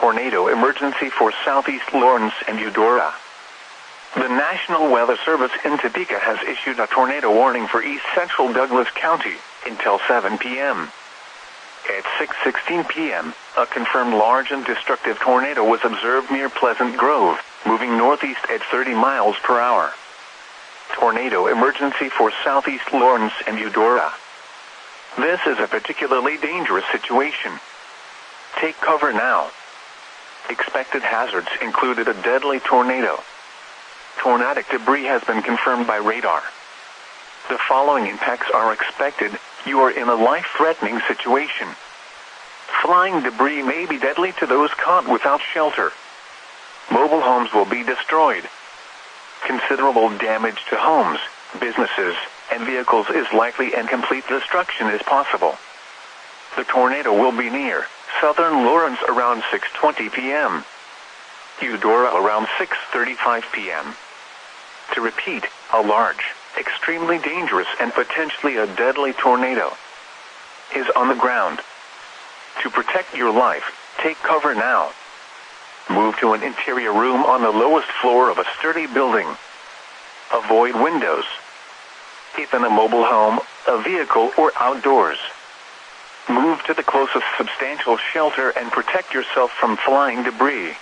tornado emergency for southeast Lawrence and Eudora. The National Weather Service in Topeka has issued a tornado warning for east central Douglas County until 7 p.m. At 6:16 p.m., a confirmed large and destructive tornado was observed near Pleasant Grove, moving northeast at 30 miles per hour. Tornado emergency for southeast Lawrence and Eudora. This is a particularly dangerous situation. Take cover now. Expected hazards included a deadly tornado. Tornadic debris has been confirmed by radar. The following impacts are expected. You are in a life-threatening situation. Flying debris may be deadly to those caught without shelter. Mobile homes will be destroyed. Considerable damage to homes, businesses, and vehicles is likely, and complete destruction is possible. The tornado will be near southern Lawrence around 6:20 p.m. Eudora around 6:35 p.m. To repeat, a large, extremely dangerous and potentially a deadly tornado is on the ground. To protect your life, take cover now. Move to an interior room on the lowest floor of a sturdy building. Avoid windows. If in a mobile home, a vehicle, or outdoors, move to the closest substantial shelter and protect yourself from flying debris.